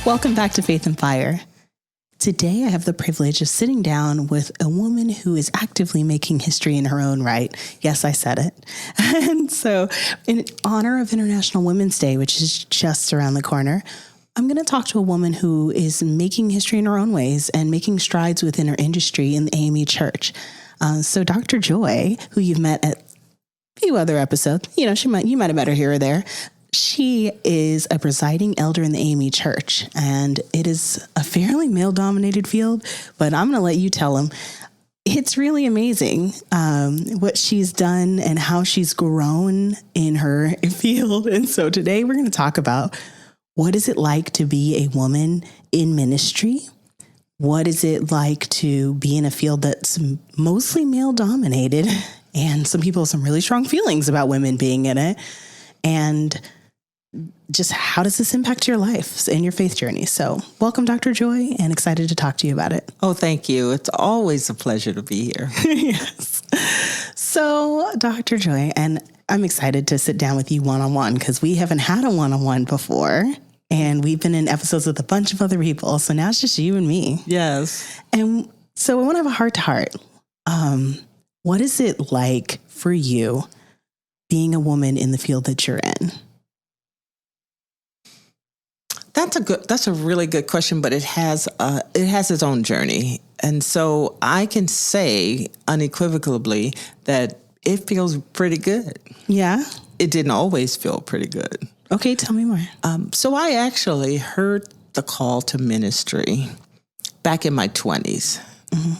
Welcome back to Faith and Fire. Today, I have the privilege of sitting down with a woman who is actively making history in her own right. Yes, I said it. And so, in honor of International Women's Day, which is just around the corner, I'm going to talk to a woman who is making history in her own ways and making strides within her industry in the AME Church. So Dr. Joy, who you've met at a few other episodes, you might have met her here or there. She is a presiding elder in the AME Church, and it is a fairly male-dominated field, but I'm going to let you tell them. It's really amazing what she's done and how she's grown in her field. And so today we're going to talk about what is it like to be a woman in ministry? What is it like to be in a field that's mostly male-dominated? And some people have some really strong feelings about women being in it. And just how does this impact your life and your faith journey? So welcome, Dr. Joy, and excited to talk to you about it. Oh, thank you. It's always a pleasure to be here. Yes. So, Dr. Joy, and I'm excited to sit down with you one-on-one because we haven't had a one-on-one before, and we've been in episodes with a bunch of other people. So now it's just you and me. Yes. And so I want to have a heart-to-heart. What is it like for you being a woman in the field that you're in? That's a really good question, but it has its own journey. And so I can say unequivocally that it feels pretty good. Yeah. It didn't always feel pretty good. Okay, tell me more. So I actually heard the call to ministry back in my 20s. Mm-hmm.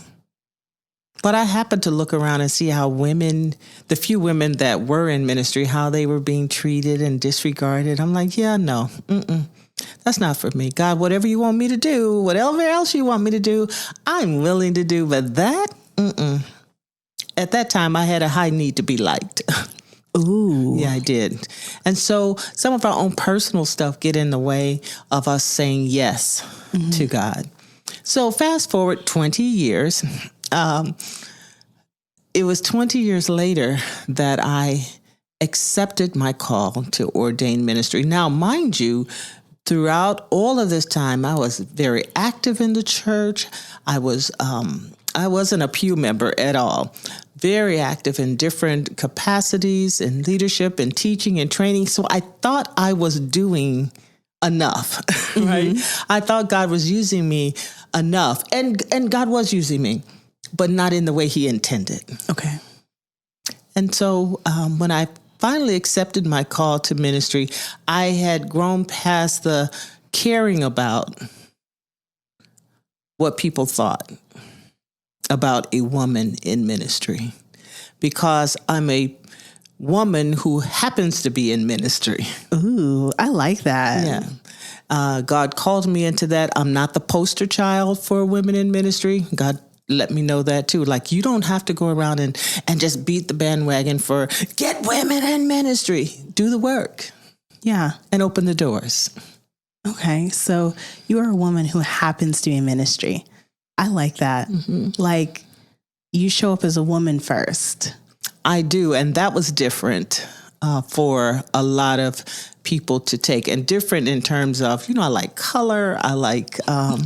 But I happened to look around and see how the few women that were in ministry, how they were being treated and disregarded. I'm like, yeah, no, that's not for me. God, whatever you want me to do, whatever else you want me to do, I'm willing to do. But that, At that time, I had a high need to be liked. Ooh. Yeah, I did. And so some of our own personal stuff get in the way of us saying yes to God. So fast forward 20 years. It was 20 years later that I accepted my call to ordain ministry. Now, mind you, throughout all of this time, I was very active in the church. I wasn't a pew member at all. Very active in different capacities in leadership and teaching and training. So I thought I was doing enough, right? I thought God was using me enough. And God was using me, but not in the way he intended. Okay. And so when I finally accepted my call to ministry, I had grown past the caring about what people thought about a woman in ministry, because I'm a woman who happens to be in ministry. Ooh, I like that. Yeah. God called me into that. I'm not the poster child for women in ministry. God let me know that too. Like, you don't have to go around and just beat the bandwagon for get women in ministry. Do the work. Yeah. And open the doors. Okay. So you are a woman who happens to be in ministry. I like that. Like, you show up as a woman first. I do. And that was different for a lot of people to take, and different in terms of, I like color. I like, I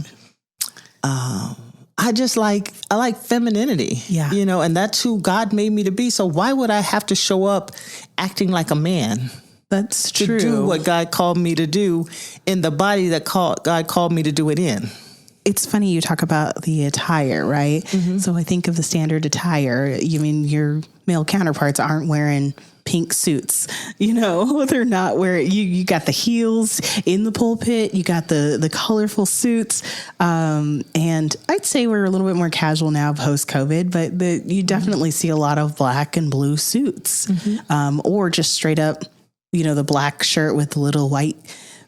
like femininity, yeah. And that's who God made me to be. So why would I have to show up acting like a man? That's true. To do what God called me to do in the body that God called me to do it in. It's funny you talk about the attire, right? So I think of the standard attire. You mean your male counterparts aren't wearing pink suits, they're not wearing, you got the heels in the pulpit, you got the colorful suits. And I'd say we're a little bit more casual now post-COVID, but you definitely see a lot of black and blue suits, or just straight up, the black shirt with the little white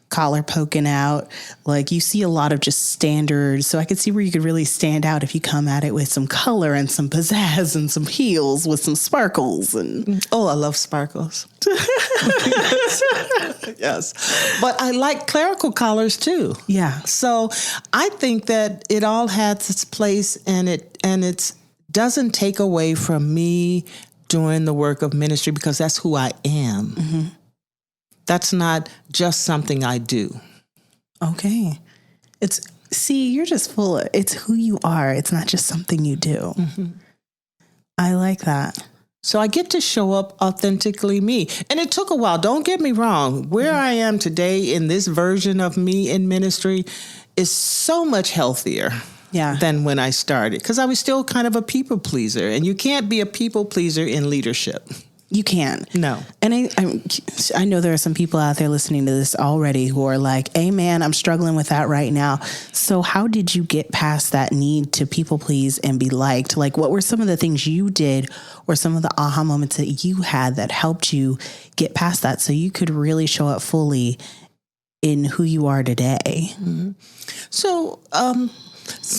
collar poking out. Like, you see a lot of just standards. So I could see where you could really stand out if you come at it with some color and some pizzazz and some heels with some sparkles. And oh, I love sparkles. Yes. But I like clerical collars too. Yeah. So I think that it all has its place, and it doesn't take away from me doing the work of ministry, because that's who I am. That's not just something I do. Okay. You're just it's who you are. It's not just something you do. I like that. So I get to show up authentically me. And it took a while. Don't get me wrong. Where I am today in this version of me in ministry is so much healthier than when I started, because I was still kind of a people pleaser. And you can't be a people pleaser in leadership. You can't. No. And I know there are some people out there listening to this already who are like, hey, man, I'm struggling with that right now. So how did you get past that need to people please and be liked? Like, what were some of the things you did or some of the aha moments that you had that helped you get past that so you could really show up fully in who you are today? So,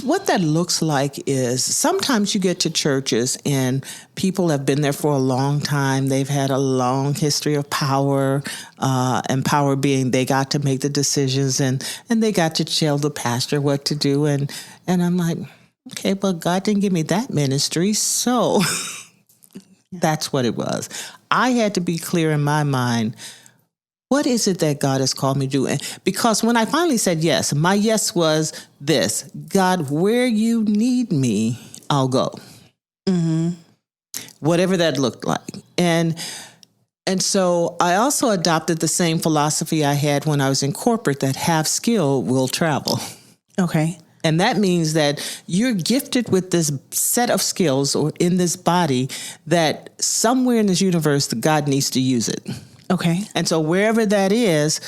what that looks like is sometimes you get to churches and people have been there for a long time. They've had a long history of power, and power being they got to make the decisions and they got to tell the pastor what to do. And I'm like, okay, but God didn't give me that ministry. So that's what it was. I had to be clear in my mind. What is it that God has called me to do? And because when I finally said yes, my yes was this: God, where you need me, I'll go. Whatever that looked like. And so I also adopted the same philosophy I had when I was in corporate, that have skill will travel. Okay. And that means that you're gifted with this set of skills or in this body that somewhere in this universe, God needs to use it. Okay. And so wherever that is,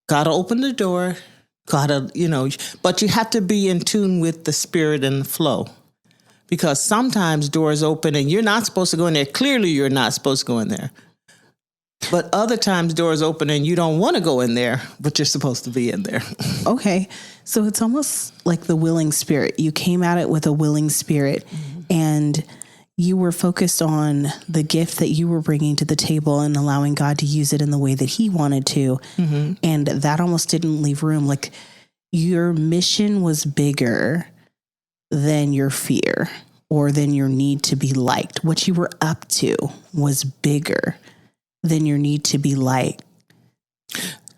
gotta open the door, but you have to be in tune with the spirit and the flow. Because sometimes doors open and you're not supposed to go in there. Clearly, you're not supposed to go in there. But other times doors open and you don't want to go in there, but you're supposed to be in there. Okay. So it's almost like the willing spirit. You came at it with a willing spirit, and you were focused on the gift that you were bringing to the table and allowing God to use it in the way that he wanted to. And that almost didn't leave room. Like, your mission was bigger than your fear or than your need to be liked. What you were up to was bigger than your need to be liked.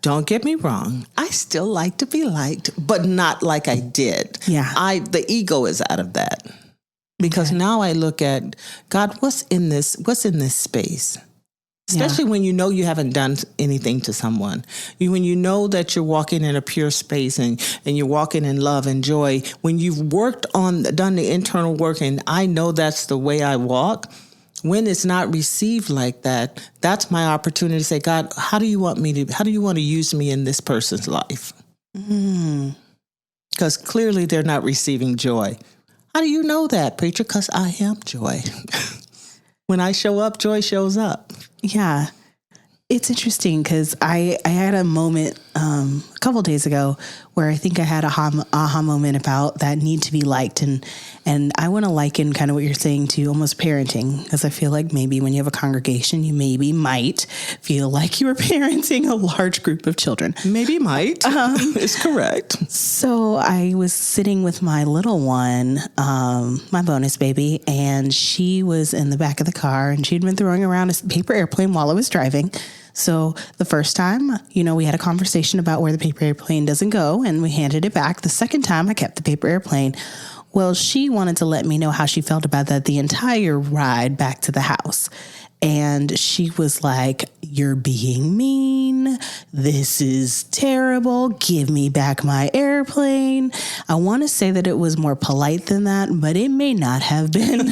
Don't get me wrong. I still like to be liked, but not like I did. Yeah. The ego is out of that. Because now I look at, God, what's in this space? Especially when you know you haven't done anything to someone. When you know that you're walking in a pure space and you're walking in love and joy. When you've done the internal work, and I know that's the way I walk. When it's not received like that, that's my opportunity to say, God, how do you want to use me in this person's life? Because clearly they're not receiving joy. How do you know that, preacher? Because I am joy. When I show up, joy shows up. Yeah. It's interesting because I had a moment a couple of days ago where I think I had a aha moment about that need to be liked. And I want to liken kind of what you're saying to almost parenting, because I feel like maybe when you have a congregation, you might feel like you are parenting a large group of children. Maybe might. It's correct. So I was sitting with my little one, my bonus baby, and she was in the back of the car, and she'd been throwing around a paper airplane while I was driving. So the first time, we had a conversation about where the paper airplane doesn't go, and we handed it back. The second time, I kept the paper airplane. Well, she wanted to let me know how she felt about that the entire ride back to the house. And she was like, you're being mean. This is terrible. Give me back my airplane. I want to say that it was more polite than that, but it may not have been.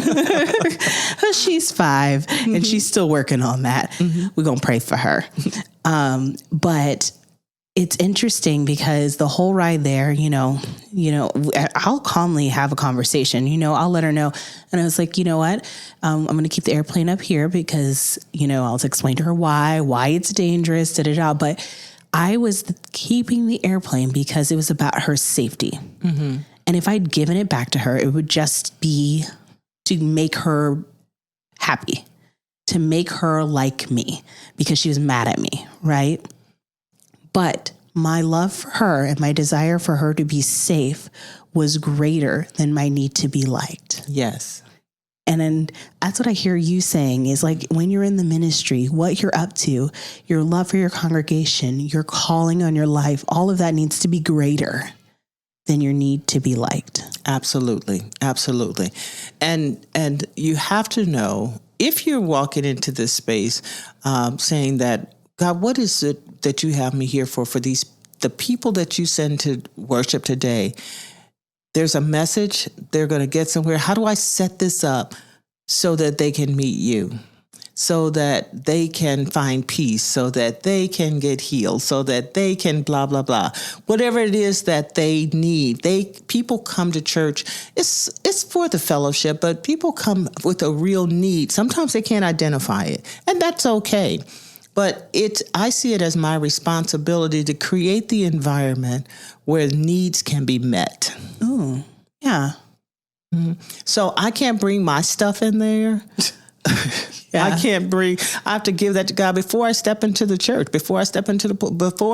She's 5 and she's still working on that. We're going to pray for her. But it's interesting because the whole ride there, I'll calmly have a conversation, I'll let her know. And I was like, you know what? I'm going to keep the airplane up here because, I'll explain to her why it's dangerous, But I was keeping the airplane because it was about her safety. And if I'd given it back to her, it would just be to make her happy, to make her like me because she was mad at me, right? But my love for her and my desire for her to be safe was greater than my need to be liked. Yes. And then that's what I hear you saying is like when you're in the ministry, what you're up to, your love for your congregation, your calling on your life, all of that needs to be greater than your need to be liked. Absolutely. Absolutely. And you have to know, if you're walking into this space saying that, God, what is it that you have me here for the people that you send to worship today? There's a message. They're going to get somewhere. How do I set this up so that they can meet you? So that they can find peace, so that they can get healed, so that they can blah, blah, blah. Whatever it is that they need. People come to church. It's for the fellowship, but people come with a real need. Sometimes they can't identify it, and that's okay. But I see it as my responsibility to create the environment where needs can be met. Ooh, yeah. Mm-hmm. So I can't bring my stuff in there. Yeah. I have to give that to God before I step into the church, before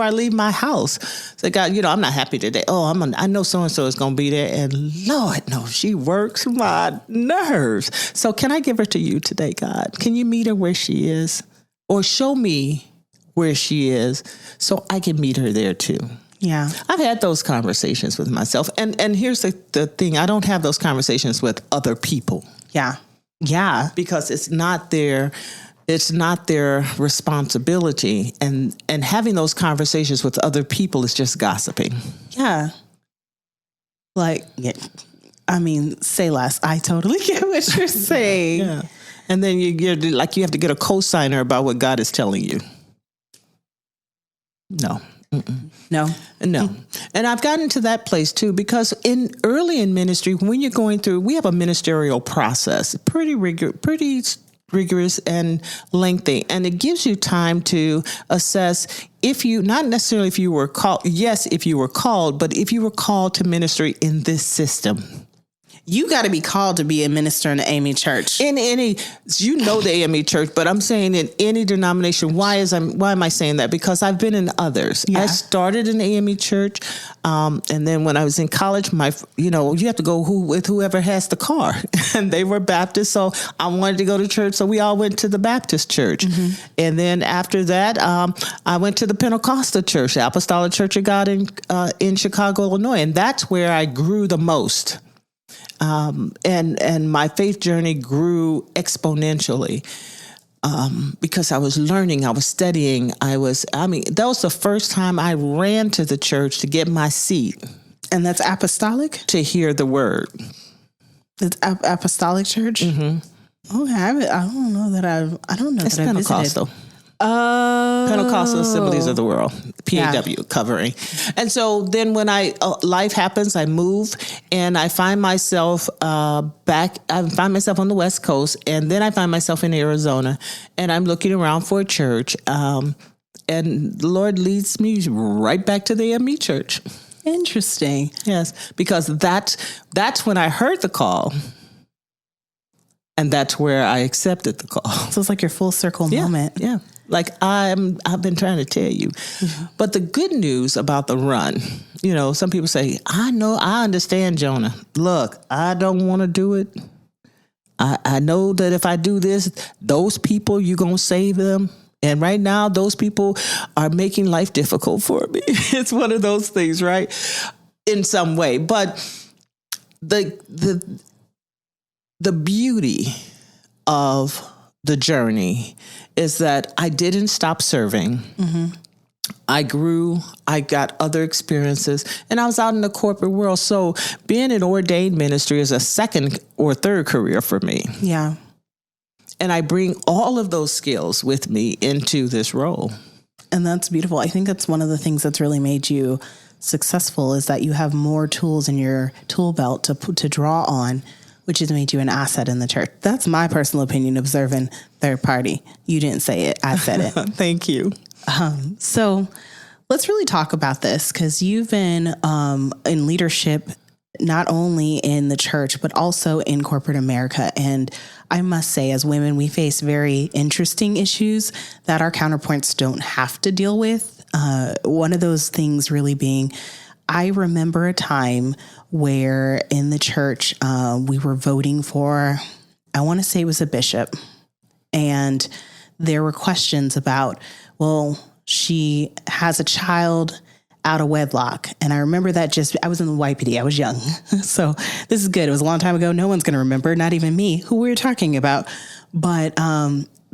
I leave my house. Say, God, I'm not happy today. Oh, I know so-and-so is going to be there. And Lord, no, she works my nerves. So can I give her to you today, God? Can you meet her where she is? Or show me where she is so I can meet her there too. Yeah. I've had those conversations with myself. And here's the thing. I don't have those conversations with other people. Yeah. Yeah. Because it's not their responsibility. And having those conversations with other people is just gossiping. Yeah. Say less. I totally get what you're saying. Yeah. And then you're like, you have to get a cosigner about what God is telling you. No. Mm-mm. No. And I've gotten to that place too, because early in ministry, when you're going through, we have a ministerial process, pretty rigorous and lengthy. And it gives you time to assess not necessarily if you were called, yes, if you were called, but if you were called to ministry in this system. You got to be called to be a minister in the AME church. In any, the AME church, but I'm saying in any denomination. Why am I saying that? Because I've been in others. Yeah. I started in the AME church, and then when I was in college, you have to go with whoever has the car, and they were Baptist, so I wanted to go to church, so we all went to the Baptist church, and then after that, I went to the Pentecostal church, the Apostolic Church of God in Chicago, Illinois, and that's where I grew the most. And my faith journey grew exponentially because I was learning, I was studying, that was the first time I ran to the church to get my seat. And that's apostolic? To hear the word. It's apostolic church? Mm-hmm. Okay, I don't know that I've Pentecostal. Visited. Pentecostal Assemblies of the World, PAW covering. And so then when life happens, I move and I find myself I find myself on the West Coast, and then I find myself in Arizona, and I'm looking around for a church. And the Lord leads me right back to the ME church. Interesting. Yes, because that's when I heard the call. And that's where I accepted the call. So it's like your full circle moment. Yeah. Like I've been trying to tell you. Mm-hmm. But the good news about the run, some people say, I understand, Jonah. Look, I don't want to do it. I know that if I do this, those people, you're going to save them. And right now, those people are making life difficult for me. It's one of those things, right? In some way. But the beauty of the journey is that I didn't stop serving. Mm-hmm. I grew, I got other experiences, and I was out in the corporate world. So being in ordained ministry is a second or third career for me. Yeah. And I bring all of those skills with me into this role. And that's beautiful. I think that's one of the things that's really made you successful, is that you have more tools in your tool belt to draw on, which has made you an asset in the church. That's my personal opinion, observing third party. You didn't say it. I said it. Thank you. So let's really talk about this, because you've been in leadership, not only in the church, but also in corporate America. And I must say, as women, we face very interesting issues that our counterparts don't have to deal with. One of those things really being, I remember a time where in the church, we were voting for, I want to say it was a bishop. And there were questions about, well, she has a child out of wedlock. And I remember that I was in the YPD. I was young. So this is good. It was a long time ago. No one's going to remember, not even me, who we were talking about. But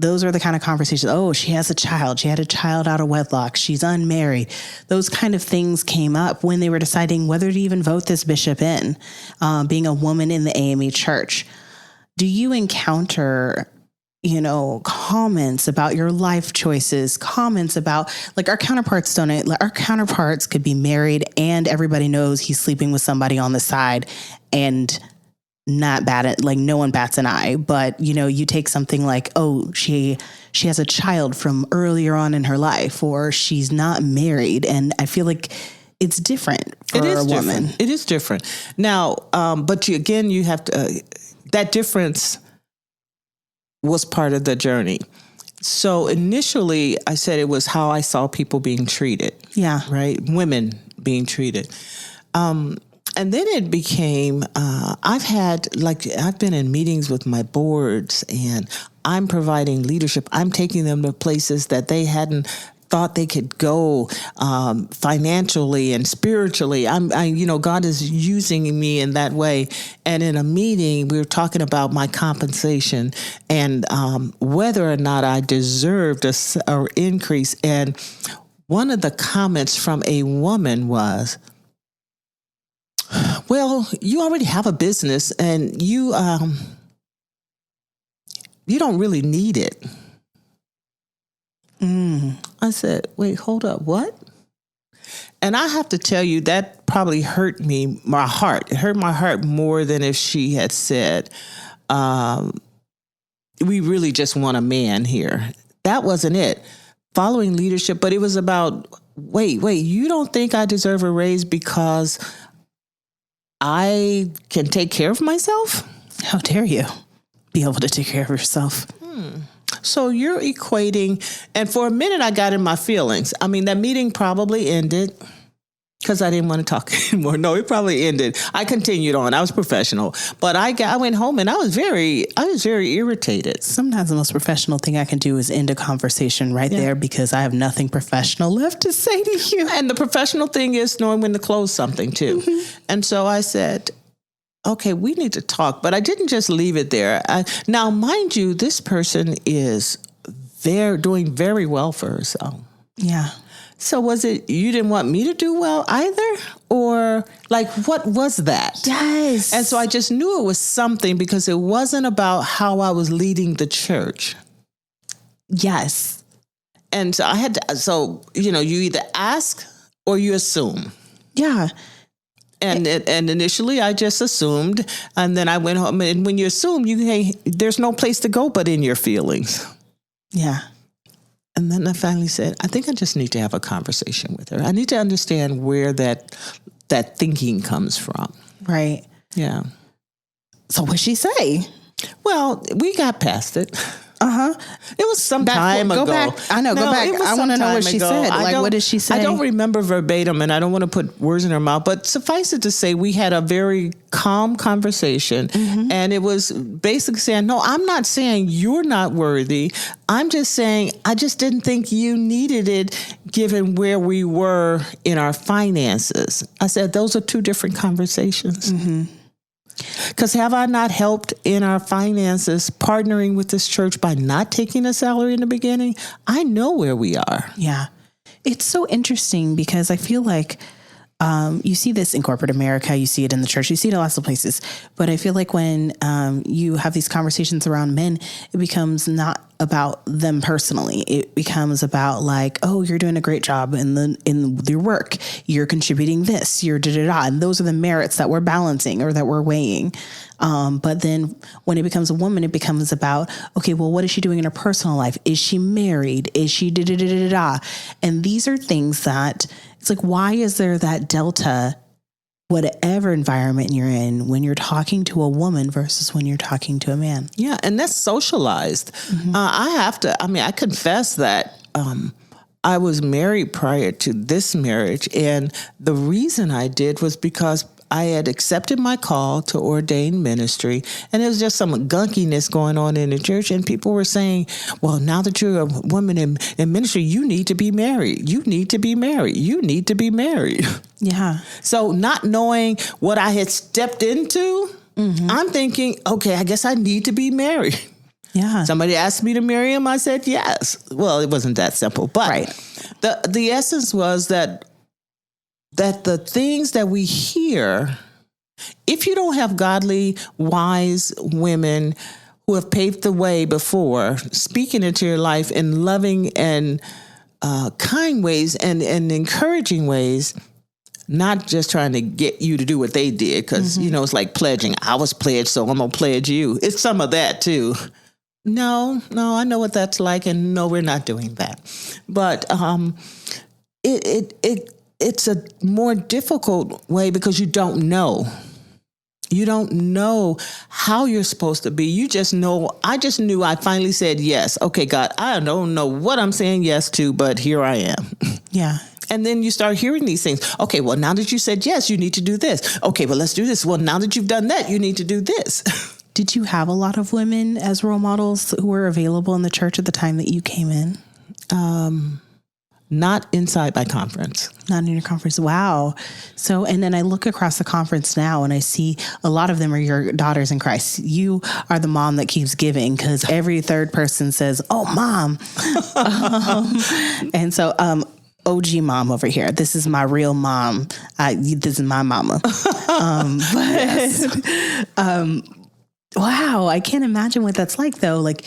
those are the kind of conversations. Oh, she has a child. She had a child out of wedlock. She's unmarried. Those kind of things came up when they were deciding whether to even vote this bishop in, being a woman in the AME church. Do you encounter comments about your life choices, comments about like our counterparts our counterparts could be married and everybody knows he's sleeping with somebody on the side and not bad at, like, no one bats an eye, but you take something like, oh, she has a child from earlier on in her life, or she's not married. And I feel like it's different for a woman. It is different. Now, but you have to, that difference was part of the journey. So initially I said it was how I saw people being treated. Yeah. Right. Women being treated. And then it became, I've been in meetings with my boards and I'm providing leadership. I'm taking them to places that they hadn't thought they could go financially and spiritually. God is using me in that way. And in a meeting, we were talking about my compensation and whether or not I deserved an increase. And one of the comments from a woman was, well, you already have a business and you don't really need it. I said, wait, hold up, what? And I have to tell you, that probably hurt my heart. It hurt my heart more than if she had said, we really just want a man here. That wasn't it. Following leadership, but it was about, wait, you don't think I deserve a raise because I can take care of myself? How dare you be able to take care of yourself? So you're equating, and for a minute I got in my feelings. I mean, that meeting probably ended because I didn't want to talk anymore. No, it probably ended. I continued on. I was professional, but I went home and I was very irritated. Sometimes the most professional thing I can do is end a conversation right there because I have nothing professional left to say to you. And the professional thing is knowing when to close something too. Mm-hmm. And so I said, okay, we need to talk, but I didn't just leave it there. Now, mind you, this person is doing very well for herself. Yeah. So was it you didn't want me to do well either? Or like, what was that? Yes. And so I just knew it was something because it wasn't about how I was leading the church. Yes. And so you either ask or you assume. Yeah. And initially I just assumed, and then I went home. And when you assume, there's no place to go but in your feelings. Yeah. And then I finally said, I think I just need to have a conversation with her. I need to understand where that thinking comes from. Right. Yeah. So what'd she say? Well, we got past it. Uh-huh. It was some time ago. Go back. I know, go back. I want to know what she said. What did she say? I don't remember verbatim, and I don't want to put words in her mouth, but suffice it to say, we had a very calm conversation, mm-hmm. and it was basically saying, no, I'm not saying you're not worthy. I'm just saying I just didn't think you needed it given where we were in our finances. I said, those are two different conversations. Mm-hmm. Because have I not helped in our finances partnering with this church by not taking a salary in the beginning? I know where we are. Yeah. It's so interesting because I feel like you see this in corporate America, you see it in the church, you see it in lots of places. But I feel like when you have these conversations around men, it becomes not about them personally. It becomes about like, oh, you're doing a great job in your work. You're contributing this, you're da-da-da. And those are the merits that we're balancing or that we're weighing. But then when it becomes a woman, it becomes about, okay, well, what is she doing in her personal life? Is she married? Is she da-da-da-da-da? And these are things that it's like, why is there that delta, whatever environment you're in, when you're talking to a woman versus when you're talking to a man? Yeah, and that's socialized. Mm-hmm. I confess that I was married prior to this marriage. And the reason I did was because I had accepted my call to ordain ministry, and there was just some gunkiness going on in the church, and people were saying, well, now that you're a woman in ministry, you need to be married. You need to be married. You need to be married. Yeah. So not knowing what I had stepped into, I'm thinking, okay, I guess I need to be married. Yeah. Somebody asked me to marry him. I said yes. Well, it wasn't that simple, but the essence was that the things that we hear, if you don't have godly, wise women who have paved the way before, speaking into your life in loving and kind ways and encouraging ways, not just trying to get you to do what they did, because, it's like pledging. I was pledged, so I'm going to pledge you. It's some of that, too. No, I know what that's like, and no, we're not doing that. But it's a more difficult way because you don't know. You don't know how you're supposed to be. You just know. I just knew. I finally said yes. Okay, God, I don't know what I'm saying yes to, but here I am. Yeah. And then you start hearing these things. Okay, well, now that you said yes, you need to do this. Okay, well, let's do this. Well, now that you've done that, you need to do this. Did you have a lot of women as role models who were available in the church at the time that you came in? Not inside my conference. Not in your conference. Wow. So, and then I look across the conference now and I see a lot of them are your daughters in Christ. You are the mom that keeps giving because every third person says, oh, mom. And so, OG mom over here. This is my real mom. This is my mama. Wow. I can't imagine what that's like though. Like,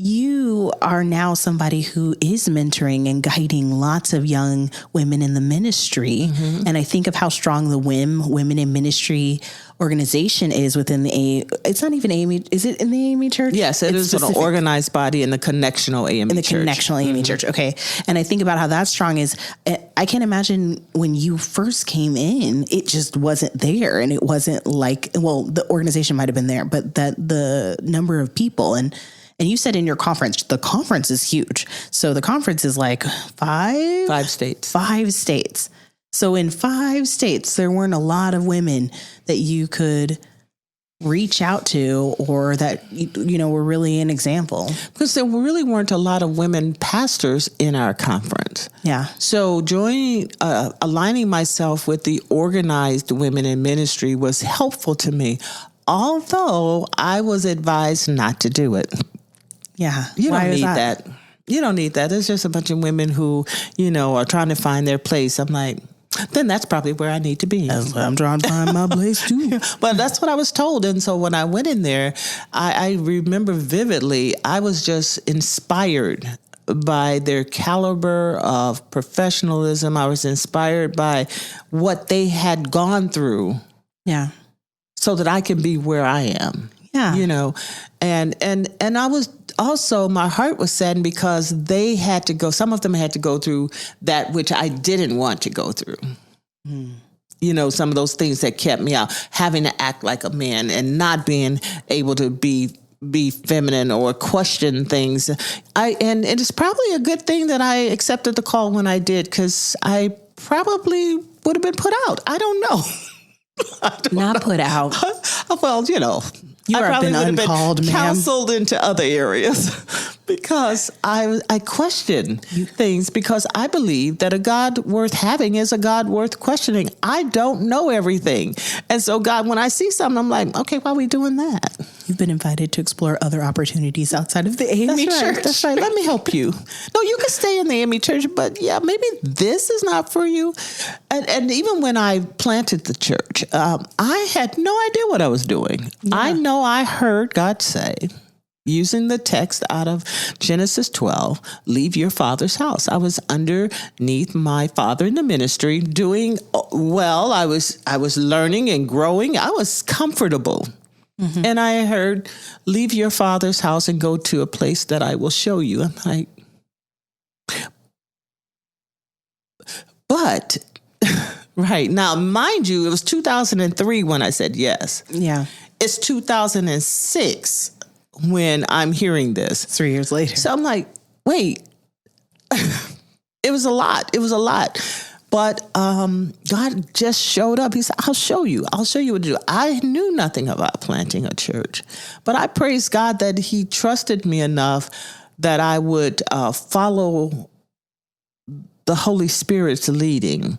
you are now somebody who is mentoring and guiding lots of young women in the ministry. And I think of how strong the Women in Ministry organization is within it's not even AME. Is it in the AME church? Yes, it is an organized body in the connectional AME church. In the connectional AME church. Okay. And I think about how that strong is. I can't imagine when you first came in, it just wasn't there. And it wasn't like, well, the organization might've been there, but that the number of people and you said in your conference, the conference is huge. So the conference is like five states. 5 states. So in 5 states, there weren't a lot of women that you could reach out to or that, were really an example. Because there really weren't a lot of women pastors in our conference. Yeah. So aligning myself with the organized women in ministry was helpful to me, although I was advised not to do it. Yeah. You don't need that. You don't need that. There's just a bunch of women who, are trying to find their place. I'm like, then that's probably where I need to be. That's what I'm trying to find my place too. But that's what I was told. And so when I went in there, I remember vividly, I was just inspired by their caliber of professionalism. I was inspired by what they had gone through. Yeah. So that I can be where I am. Yeah. And I was also, my heart was saddened because some of them had to go through that which I didn't want to go through. Some of those things that kept me out, having to act like a man and not being able to be feminine or question things. And it is probably a good thing that I accepted the call when I did, because I probably would have been put out. I don't know. Not put out. Well, you have been uncalled, ma'am. Counseled into other areas because I question things, because I believe that a God worth having is a God worth questioning. I don't know everything. And so God, when I see something, I'm like, okay, why are we doing that? You've been invited to explore other opportunities outside of the AME church. That's right. Let me help you. No, you can stay in the AME church, but yeah, maybe this is not for you. And even when I planted the church, I had no idea what I was doing. Yeah. I know I heard God say, using the text out of Genesis 12, leave your father's house. I was underneath my father in the ministry, doing well. I was learning and growing. I was comfortable. And I heard, leave your father's house and go to a place that I will show you. I'm like, but, right. Now, mind you, it was 2003 when I said yes. Yeah. It's 2006 when I'm hearing this. 3 years later. So I'm like, wait, it was a lot. But God just showed up. He said, I'll show you. I'll show you what to do. I knew nothing about planting a church. But I praise God that he trusted me enough that I would follow the Holy Spirit's leading.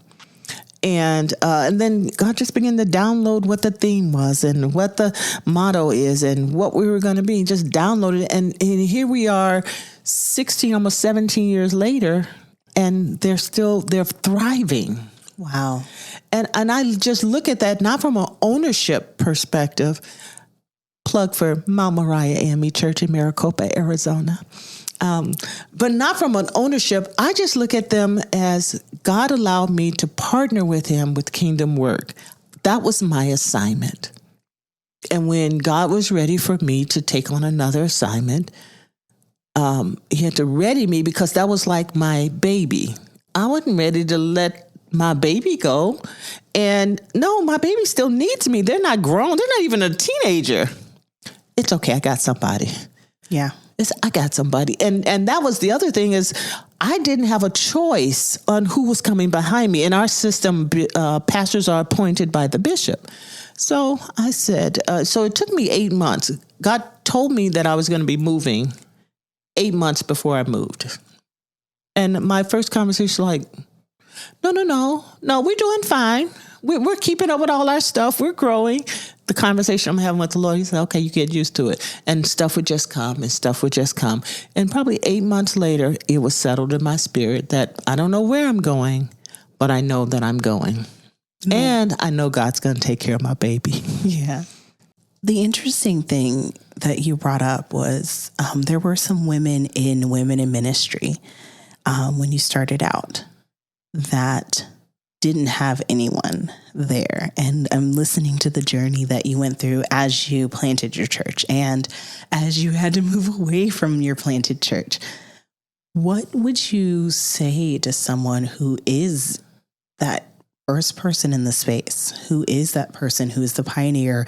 And then God just began to download what the theme was and what the motto is and what we were going to be. Just downloaded it. And here we are 16, almost 17 years later, and they're thriving. Wow. And I just look at that, not from an ownership perspective. Plug for Mount Moriah AME Church in Maricopa, Arizona. But not from an ownership. I just look at them as God allowed me to partner with him with kingdom work. That was my assignment. And when God was ready for me to take on another assignment, he had to ready me because that was like my baby. I wasn't ready to let my baby go. And no, my baby still needs me. They're not grown. They're not even a teenager. It's okay. I got somebody. Yeah. I got somebody. And that was the other thing is I didn't have a choice on who was coming behind me. In our system, pastors are appointed by the bishop. So I said, so it took me 8 months. God told me that I was going to be moving 8 months before I moved. And my first conversation was like, no, we're doing fine. We're keeping up with all our stuff. We're growing. The conversation I'm having with the Lord, he said, okay, you get used to it. And stuff would just come and stuff would just come. And probably 8 months later, it was settled in my spirit that I don't know where I'm going, but I know that I'm going. Mm-hmm. And I know God's going to take care of my baby. Yeah. The interesting thing that you brought up was there were some women in ministry when you started out that didn't have anyone there. And I'm listening to the journey that you went through as you planted your church and as you had to move away from your planted church. What would you say to someone who is that first person in the space, who is that person who is the pioneer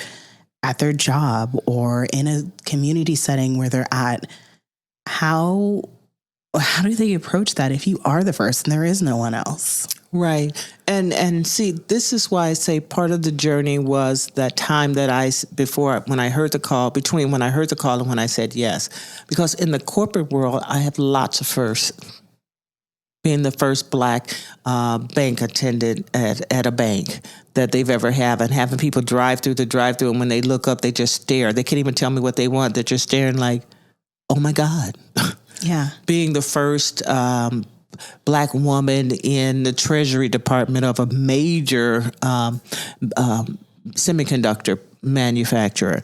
at their job or in a community setting where they're at? How do they approach that if you are the first and there is no one else? Right. And see, this is why I say part of the journey was that time that when I heard the call, between when I heard the call and when I said yes. Because in the corporate world, I have lots of firsts. Being the first Black bank attendant at a bank that they've ever had, and having people drive through the drive-through, and when they look up, they just stare. They can't even tell me what they want. They're just staring like, oh my God. Yeah. Being the first Black woman in the Treasury Department of a major semiconductor manufacturer.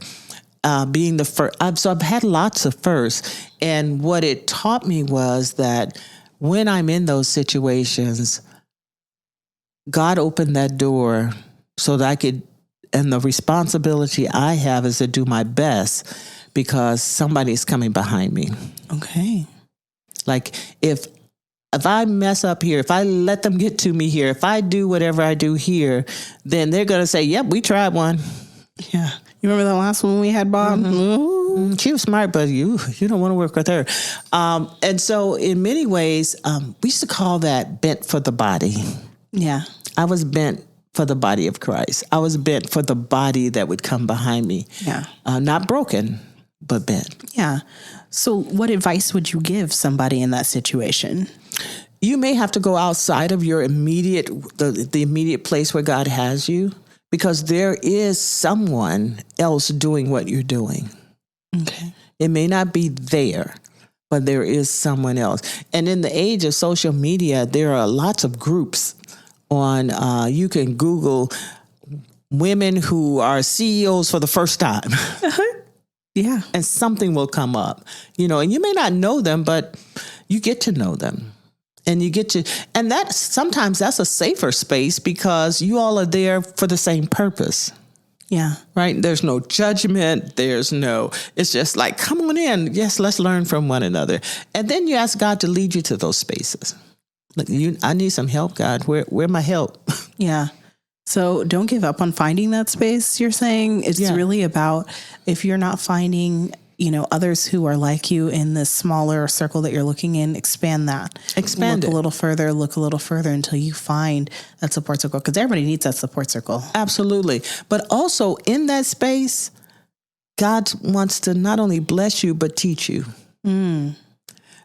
Being the first. So I've had lots of firsts. And what it taught me was that when I'm in those situations, God opened that door so that I could, and the responsibility I have is to do my best because somebody's coming behind me. Okay. Like if I mess up here, if I let them get to me here, if I do whatever I do here, then they're going to say, yep, we tried one. Yeah. You remember the last one we had, Bob? Mm-hmm. She was smart, but you don't want to work with her. And so in many ways, we used to call that bent for the body. Yeah. I was bent for the body of Christ. I was bent for the body that would come behind me. Yeah. Not broken, but bent. Yeah. So what advice would you give somebody in that situation? You may have to go outside of your the immediate place where God has you, because there is someone else doing what you're doing. Okay. It may not be there, but there is someone else. And in the age of social media, there are lots of groups on, you can Google women who are CEOs for the first time. Yeah. And something will come up, and you may not know them, but you get to know them. And sometimes that's a safer space because you all are there for the same purpose. Yeah. Right. There's no judgment. It's just like, come on in. Yes, let's learn from one another. And then you ask God to lead you to those spaces. Like, I need some help, God. Where my help? Yeah. So don't give up on finding that space, you're saying. It's really about, if you're not finding others who are like you in this smaller circle that you're looking in, expand that. Expand look it. a little further until you find that support circle, because everybody needs that support circle. Absolutely. But also in that space, God wants to not only bless you, but teach you.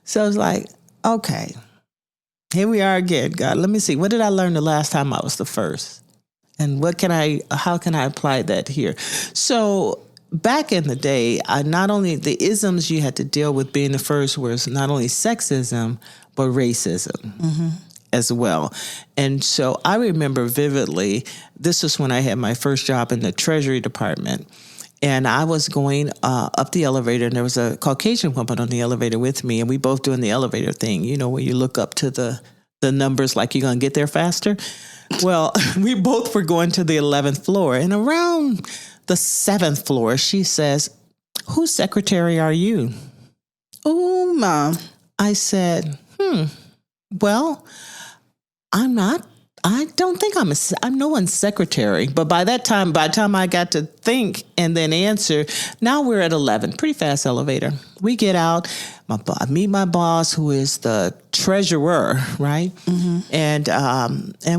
So it's like, okay, here we are again, God. Let me see. What did I learn the last time I was the first? And how can I apply that here? So back in the day, not only the isms you had to deal with being the first was not only sexism, but racism as well. And so I remember vividly, this was when I had my first job in the Treasury Department. And I was going up the elevator, and there was a Caucasian woman on the elevator with me, and we both doing the elevator thing, where you look up to the numbers like you're going to get there faster. Well, we both were going to the 11th floor, and around the 7th floor, she says, "Whose secretary are you?" Oh, Mom. I said, well, I'm not. I don't think I'm no one's secretary. But by the time I got to think and then answer, now we're at 11, pretty fast elevator. We get out, I meet my boss, who is the treasurer, right? And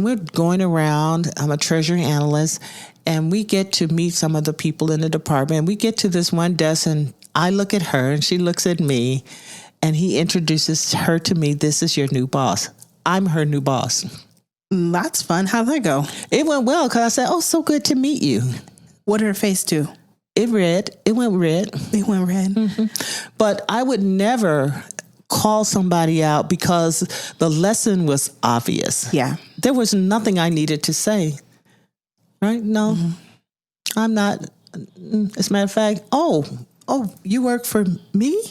we're going around. I'm a treasury analyst, and we get to meet some of the people in the department. We get to this one desk, and I look at her, and she looks at me, and he introduces her to me. This is your new boss. I'm her new boss. That's fun. How'd that go? It went well, because I said, "Oh, so good to meet you." What did her face do? It went red. It went red. But I would never call somebody out because the lesson was obvious. Yeah. There was nothing I needed to say. Right? No, I'm not. As a matter of fact, oh, you work for me?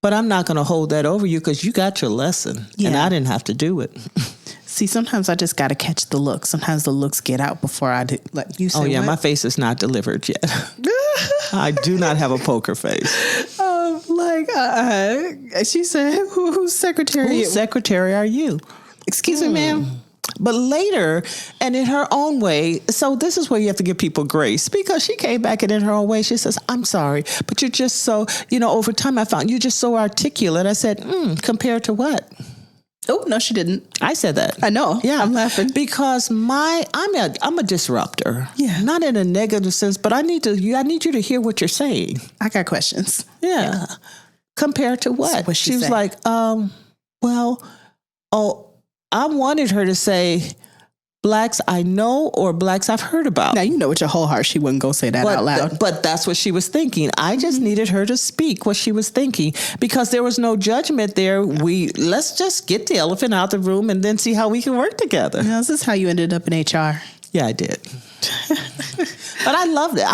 But I'm not going to hold that over you, because you got your lesson, and I didn't have to do it. See, sometimes I just got to catch the looks. Sometimes the looks get out before I do. Like you say, Oh, yeah, what? my face is not delivered yet. I do not have a poker face. She said, whose secretary? Whose secretary are you? Excuse me, ma'am. But later, and in her own way, so this is where you have to give people grace, because she came back and in her own way, she says, "I'm sorry, but you're just so, over time I found you're just so articulate." I said, compared to what? Oh, no, she didn't. I said that. I know. Yeah. I'm laughing. Because I'm a disruptor. Yeah. Not in a negative sense, but I need you to hear what you're saying. I got questions. Yeah. Compared to what? So what'd she was say? like, I wanted her to say, "Blacks I know," or "Blacks I've heard about." Now, you know with your whole heart she wouldn't go say that out loud. But that's what she was thinking. I just needed her to speak what she was thinking, because there was no judgment there. Let's just get the elephant out the room and then see how we can work together. Now, is this how you ended up in HR? Yeah, I did. But I loved it.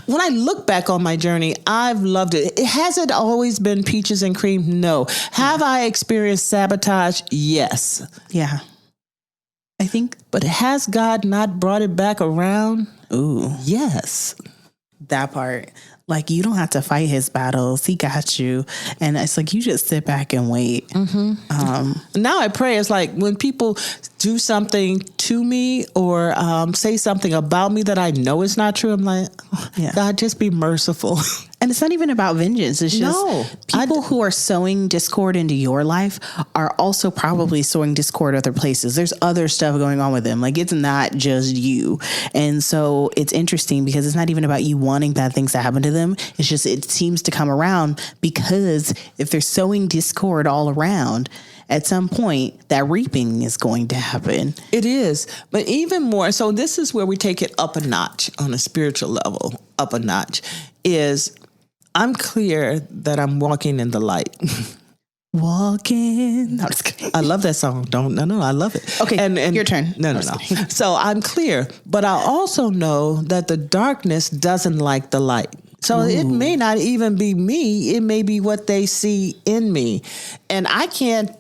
When I look back on my journey, I've loved it. Has it always been peaches and cream? No. Have I experienced sabotage? Yes. Yeah. I think. But has God not brought it back around? Ooh. Yes. That part. Like, you don't have to fight his battles. He got you. And it's like, you just sit back and wait. Now I pray, it's like when people do something to me or say something about me that I know is not true, I'm like, God, just be merciful. And it's not even about vengeance. It's just people who are sowing discord into your life are also probably sowing discord other places. There's other stuff going on with them. Like, it's not just you. And so it's interesting because it's not even about you wanting bad things to happen to them. It's just, it seems to come around because if they're sowing discord all around, at some point that reaping is going to happen. It is. But even more, so this is where we take it up a notch on a spiritual level, up a notch, is I'm clear that I'm walking in the light. Walking. No, just kidding. I love that song. No, I love it. Okay, and your turn. No. So I'm clear, but I also know that the darkness doesn't like the light. So it may not even be me. It may be what they see in me. And I can't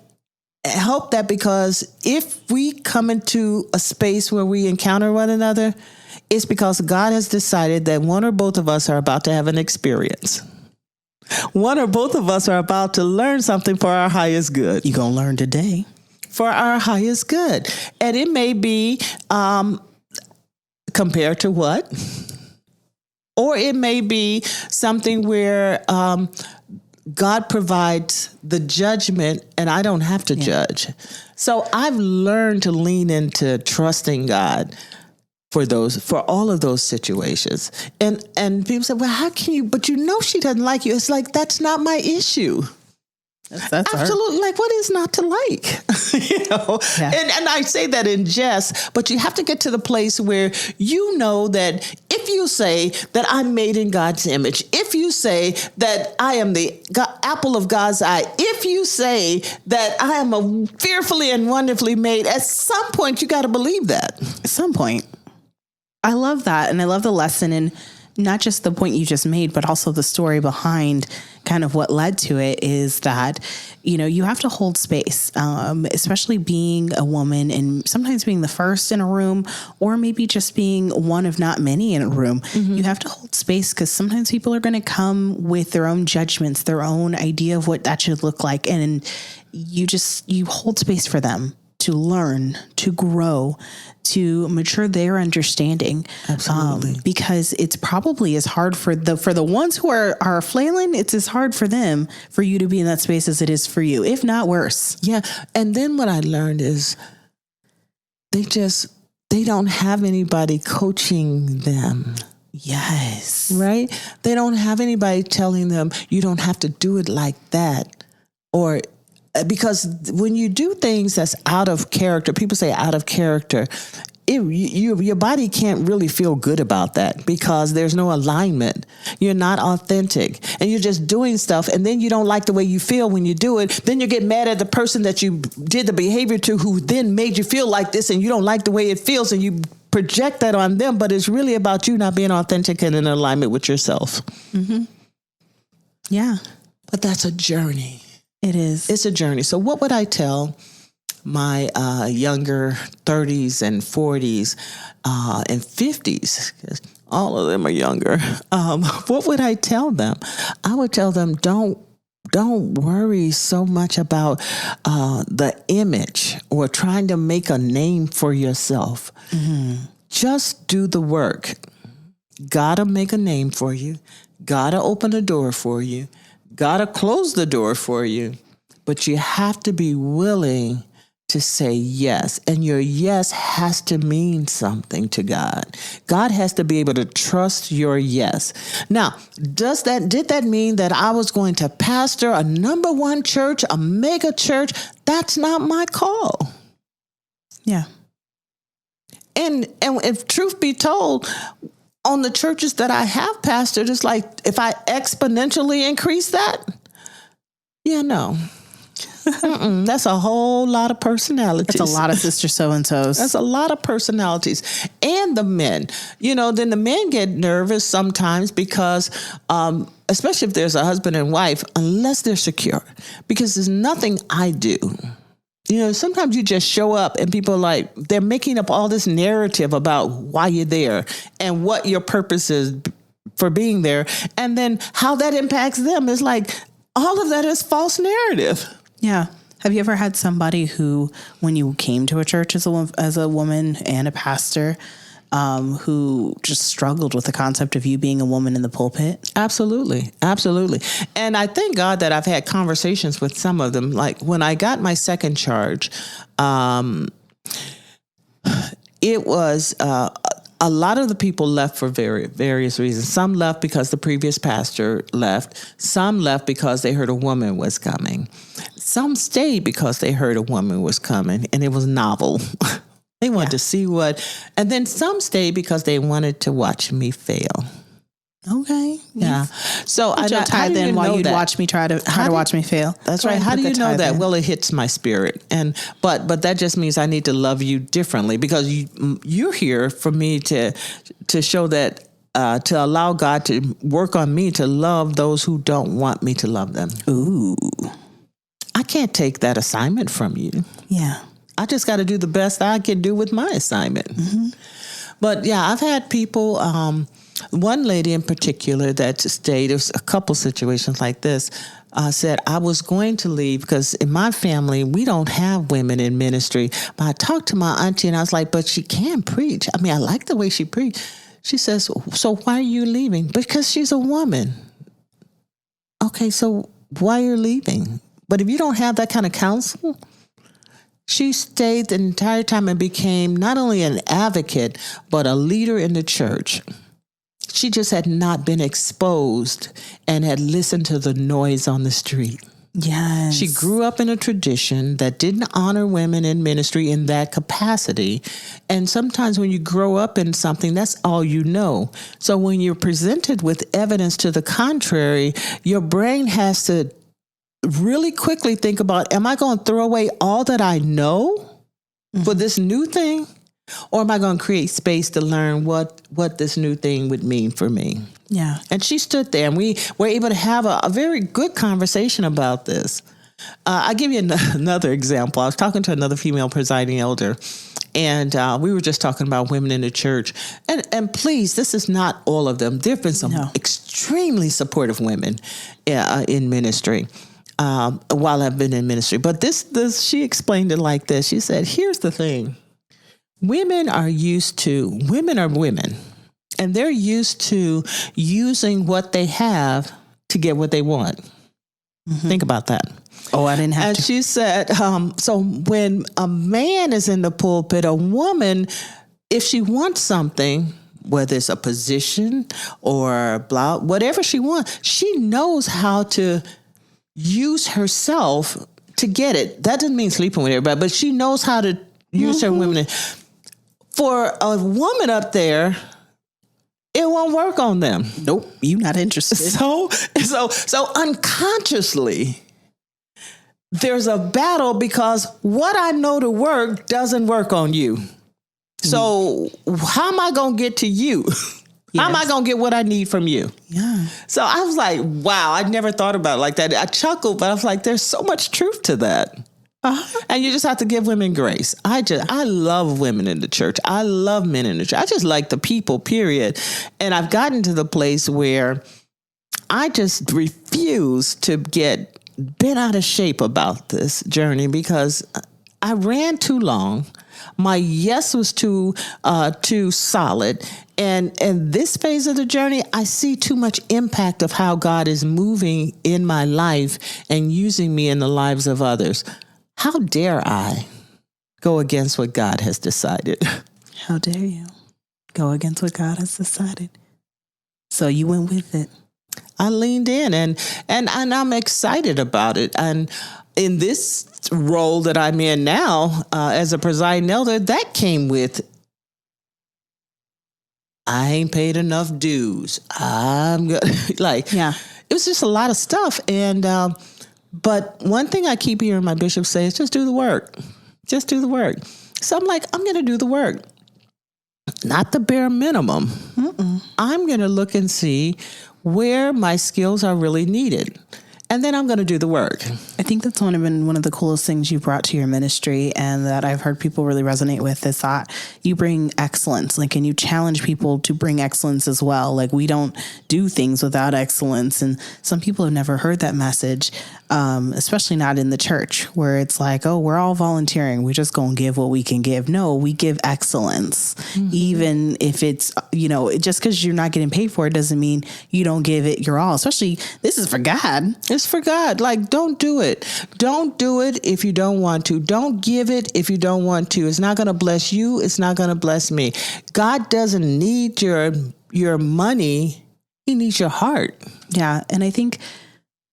help that, because if we come into a space where we encounter one another, it's because God has decided that one or both of us are about to have an experience. One or both of us are about to learn something for our highest good. You're going to learn today. For our highest good. And it may be compared to what? Or it may be something where God provides the judgment and I don't have to judge. So I've learned to lean into trusting God for all of those situations. And people say, well, how can you, but she doesn't like you. It's like, that's not my issue. That's absolutely. Like, what is not to like? Yeah. And I say that in jest, but you have to get to the place where you know that if you say that I'm made in God's image, if you say that I am the apple of God's eye, if you say that I am a fearfully and wonderfully made, at some point you got to believe that. At some point. I love that. And I love the lesson in not just the point you just made, but also the story behind kind of what led to it is that, you have to hold space, especially being a woman and sometimes being the first in a room or maybe just being one of not many in a room. Mm-hmm. You have to hold space because sometimes people are going to come with their own judgments, their own idea of what that should look like. And you hold space for them to learn, to grow, to mature their understanding. Absolutely. Because it's probably as hard for the ones who are flailing, it's as hard for them, for you to be in that space as it is for you, if not worse. Yeah. And then what I learned is they don't have anybody coaching them. Yes. Right? They don't have anybody telling them, you don't have to do it like that. Or because when you do things that's out of character, people say out of character, your body can't really feel good about that because there's no alignment. You're not authentic and you're just doing stuff. And then you don't like the way you feel when you do it. Then you get mad at the person that you did the behavior to who then made you feel like this and you don't like the way it feels and you project that on them. But it's really about you not being authentic and in alignment with yourself. Mm-hmm. Yeah. But that's a journey. It is. It's a journey. So what would I tell my younger 30s and 40s and 50s? Because all of them are younger. What would I tell them? I would tell them, don't worry so much about the image or trying to make a name for yourself. Mm-hmm. Just do the work. Gotta make a name for you. Gotta open a door for you. Gotta close the door for you, but you have to be willing to say yes. And your yes has to mean something to God. God has to be able to trust your yes. Now, did that mean that I was going to pastor a number one church, a mega church? That's not my call. Yeah. And if truth be told, on the churches that I have pastored, it's like if I exponentially increase that, no. That's a whole lot of personalities. It's a lot of sister so-and-sos. That's a lot of personalities. And the men, then the men get nervous sometimes because, especially if there's a husband and wife, unless they're secure, because there's nothing I do. Sometimes you just show up and people are like, they're making up all this narrative about why you're there and what your purpose is for being there. And then how that impacts them is like, all of that is false narrative. Yeah. Have you ever had somebody who, when you came to a church as a woman and a pastor, who just struggled with the concept of you being a woman in the pulpit? Absolutely. Absolutely. And I thank God that I've had conversations with some of them. Like when I got my second charge, it was a lot of the people left for various reasons. Some left because the previous pastor left. Some left because they heard a woman was coming. Some stayed because they heard a woman was coming and it was novel. They wanted to see and then some stayed because they wanted to watch me fail. Okay. Yeah. So I tie then while you'd watch me try to watch me fail. That's right. How do you know that? Well, it hits my spirit, but that just means I need to love you differently because you're here for me to show that to allow God to work on me to love those who don't want me to love them. Ooh. I can't take that assignment from you. Yeah. I just got to do the best I can do with my assignment. Mm-hmm. But yeah, I've had people. One lady in particular that stayed, there was a couple situations like this, said, I was going to leave because in my family, we don't have women in ministry. But I talked to my auntie and I was like, but she can preach. I mean, I like the way she preached. She says, so why are you leaving? Because she's a woman. Okay, so why are you leaving? But if you don't have that kind of counsel, she stayed the entire time and became not only an advocate, but a leader in the church. She just had not been exposed and had listened to the noise on the street. Yes. She grew up in a tradition that didn't honor women in ministry in that capacity. And sometimes when you grow up in something, that's all you know. So when you're presented with evidence to the contrary, your brain has to really quickly think about, am I going to throw away all that I know for this new thing? Or am I going to create space to learn what this new thing would mean for me? Yeah. And she stood there and we were able to have a very good conversation about this. I'll give you another example. I was talking to another female presiding elder, and we were just talking about women in the church. And please, this is not all of them. There have been some extremely supportive women in ministry while I've been in ministry. But this, she explained it like this. She said, here's the thing. Women are women, and they're used to using what they have to get what they want. Mm-hmm. Think about that. Oh, I didn't have and to. And she said, so when a man is in the pulpit, a woman, if she wants something, whether it's a position or whatever she wants, she knows how to use herself to get it. That doesn't mean sleeping with everybody, but she knows how to use her women. For a woman up there, it won't work on them. Nope, you're not interested. So unconsciously, there's a battle because what I know to work doesn't work on you. So how am I going to get to you? Yes. How am I going to get what I need from you? Yeah. So I was like, wow, I never thought about it like that. I chuckled, but I was like, there's so much truth to that. Uh-huh. And you just have to give women grace. I love women in the church. I love men in the church. I just like the people, period. And I've gotten to the place where I just refuse to get bent out of shape about this journey because I ran too long. My yes was too solid. And this phase of the journey, I see too much impact of how God is moving in my life and using me in the lives of others. How dare I go against what God has decided? How dare you go against what God has decided? So you went with it. I leaned in and I'm excited about it. And in this role that I'm in now, as a presiding elder, that came with, I ain't paid enough dues. I'm good. It was just a lot of stuff. And, but one thing I keep hearing my bishop say is just do the work. Just do the work. So I'm like, I'm going to do the work. Not the bare minimum. Mm-mm. I'm going to look and see where my skills are really needed. And then I'm going to do the work. I think that's one of the coolest things you brought to your ministry, and that I've heard people really resonate with, is that you bring excellence, and you challenge people to bring excellence as well. We don't do things without excellence. And some people have never heard that message, especially not in the church, where it's like, oh, we're all volunteering. We're just going to give what we can give. No, we give excellence. Mm-hmm. Even if it's, just because you're not getting paid for it doesn't mean you don't give it your all. Especially, this is for God. It's for God. Don't do it. Don't do it if you don't want to. Don't give it if you don't want to. It's not going to bless you. It's not going to bless me. God doesn't need your money. He needs your heart. Yeah. And I think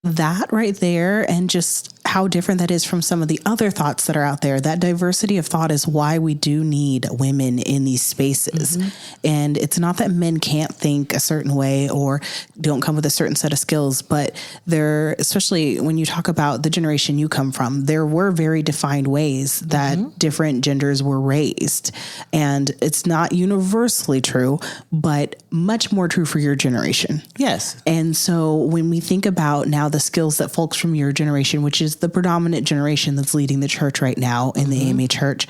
that right there, and just how different that is from some of the other thoughts that are out there. That diversity of thought is why we do need women in these spaces. Mm-hmm. And it's not that men can't think a certain way or don't come with a certain set of skills, but there, especially when you talk about the generation you come from, there were very defined ways that different genders were raised. And it's not universally true, but much more true for your generation. Yes. And so when we think about now the skills that folks from your generation, which is the predominant generation that's leading the church right now in the AMA church,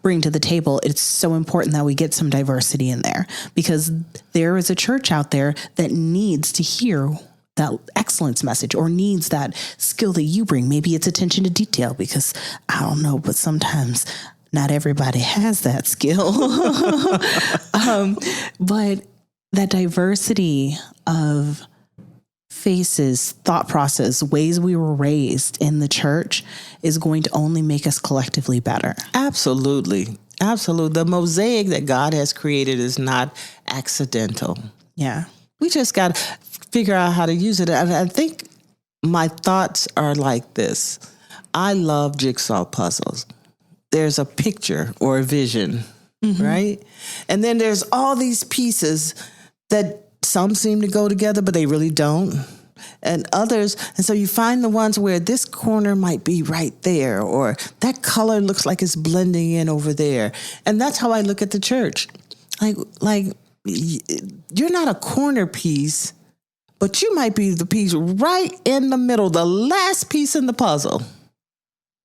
bring to the table, it's so important that we get some diversity in there, because there is a church out there that needs to hear that excellence message, or needs that skill that you bring. Maybe it's attention to detail, because I don't know, but sometimes not everybody has that skill. But that diversity of faces, thought process, ways we were raised in the church is going to only make us collectively better. Absolutely. Absolutely. The mosaic that God has created is not accidental. Yeah. We just got to figure out how to use it. And I think my thoughts are like this. I love jigsaw puzzles. There's a picture or a vision, right? And then there's all these pieces that some seem to go together, but they really don't. And others, and so you find the ones where this corner might be right there, or that color looks like it's blending in over there. And that's how I look at the church. Like you're not a corner piece, but you might be the piece right in the middle, the last piece in the puzzle,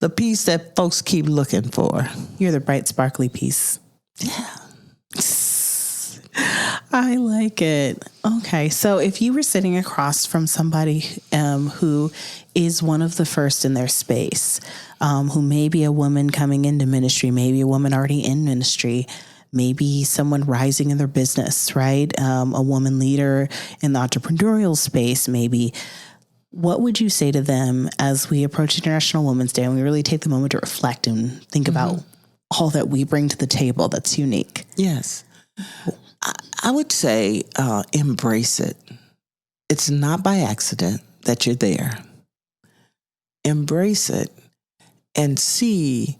the piece that folks keep looking for. You're the bright, sparkly piece. Yeah. I like it. Okay. So if you were sitting across from somebody who is one of the first in their space, who may be a woman coming into ministry, maybe a woman already in ministry, maybe someone rising in their business, right? A woman leader in the entrepreneurial space, maybe. What would you say to them as we approach International Women's Day and we really take the moment to reflect and think about all that we bring to the table that's unique? Yes. I would say embrace it. It's not by accident that you're there. Embrace it and see,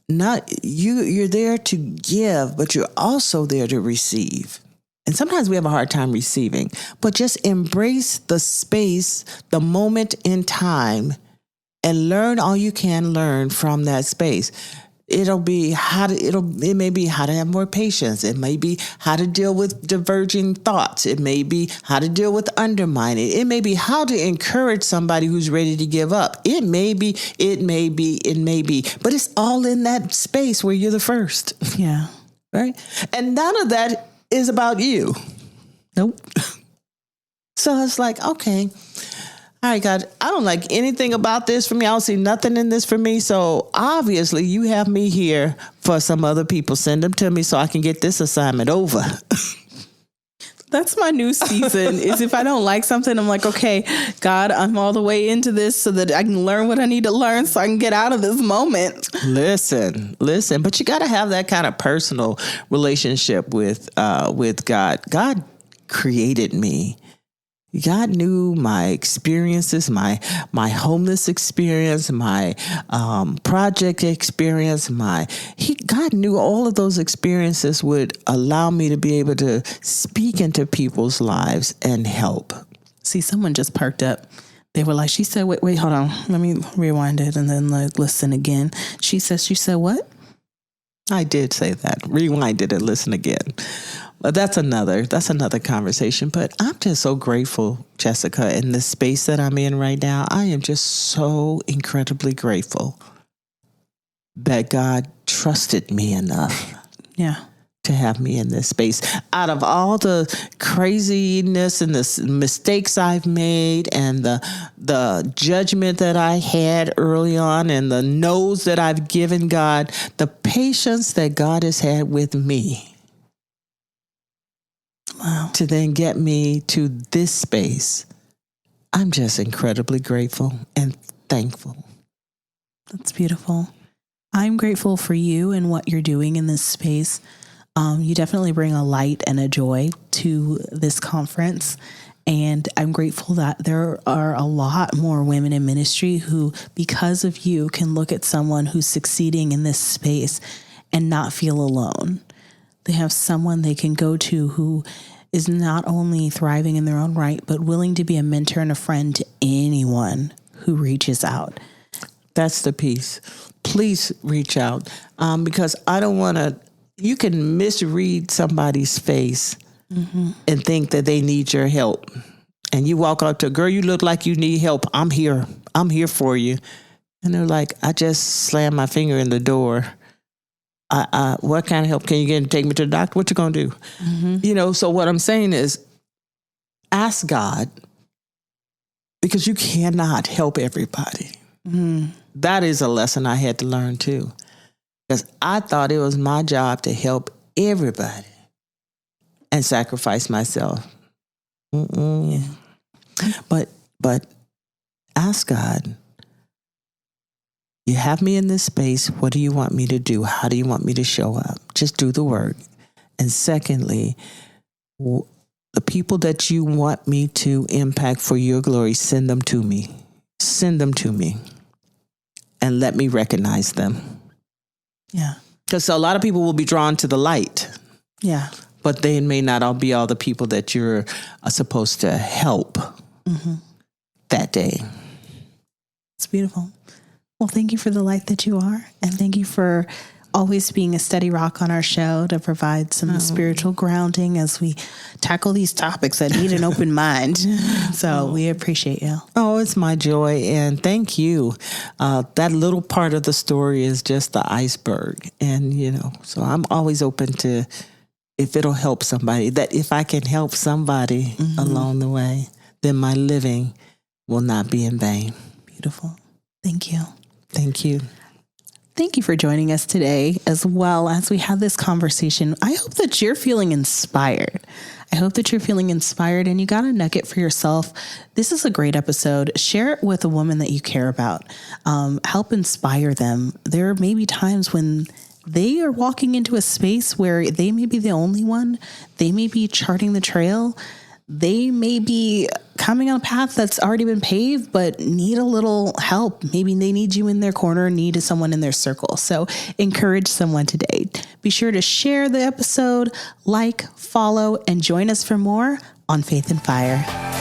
not you're there to give, but you're also there to receive. And sometimes we have a hard time receiving, but just embrace the space, the moment in time, and learn all you can learn from that space. It may be how to have more patience. It may be how to deal with diverging thoughts. It may be how to deal with undermining. It may be how to encourage somebody who's ready to give up. It may be, but it's all in that space where you're the first. Yeah. Right? And none of that is about you. Nope. So it's like, okay. All right, God, I don't like anything about this for me. I don't see nothing in this for me. So obviously you have me here for some other people. Send them to me so I can get this assignment over. That's my new season is if I don't like something, I'm like, okay, God, I'm all the way into this so that I can learn what I need to learn so I can get out of this moment. Listen, but you got to have that kind of personal relationship with God. God created me. God knew my experiences, my homeless experience, my project experience, God knew all of those experiences would allow me to be able to speak into people's lives and help. See, someone just perked up. They were like, she said, wait, hold on. Let me rewind it and then listen again. She said what? I did say that. Rewind it and listen again. But that's another conversation. But I'm just so grateful, Jessica, in the space that I'm in right now. I am just so incredibly grateful that God trusted me enough. Yeah. To have me in this space. Out of all the craziness and the mistakes I've made and the judgment that I had early on and the no's that I've given God, the patience that God has had with me. Wow. To then get me to this space. I'm just incredibly grateful and thankful. That's beautiful. I'm grateful for you and what you're doing in this space. You definitely bring a light and a joy to this conference. And I'm grateful that there are a lot more women in ministry who, because of you, can look at someone who's succeeding in this space and not feel alone. They have someone they can go to who is not only thriving in their own right, but willing to be a mentor and a friend to anyone who reaches out. That's the piece. Please reach out because I don't want to. You can misread somebody's face and think that they need your help. And you walk up to a girl, you look like you need help. I'm here. I'm here for you. And they're like, I just slammed my finger in the door. What kind of help can you get? Take me to the doctor? What you going to do? So what I'm saying is ask God because you cannot help everybody. That is a lesson I had to learn too. Because I thought it was my job to help everybody. and sacrifice myself. Yeah. But ask God, you have me in this space. What do you want me to do? How do you want me to show up? Just do the work. And secondly, the people that you want me to impact for your glory, send them to me. Send them to me. And let me recognize them. Yeah. Because a lot of people will be drawn to the light. Yeah. But they may not all be all the people that you're supposed to help that day. It's beautiful. Well, thank you for the light that you are. And thank you for always being a steady rock on our show to provide some spiritual grounding as we tackle these topics that need an open mind. So we appreciate you. Oh, it's my joy. And thank you. That little part of the story is just the iceberg. And, so I'm always open to, if it'll help somebody, that if I can help somebody along the way, then my living will not be in vain. Beautiful. Thank you. Thank you. Thank you for joining us today, as well as we have this conversation. I hope that you're feeling inspired. I hope that you're feeling inspired and you got a nugget for yourself. This is a great episode. Share it with a woman that you care about. Help inspire them. There may be times when they are walking into a space where they may be the only one. They may be charting the trail. They may be coming on a path that's already been paved, but need a little help. Maybe they need you in their corner, need someone in their circle. So encourage someone today. Be sure to share the episode, follow, and join us for more on Faith and Fire.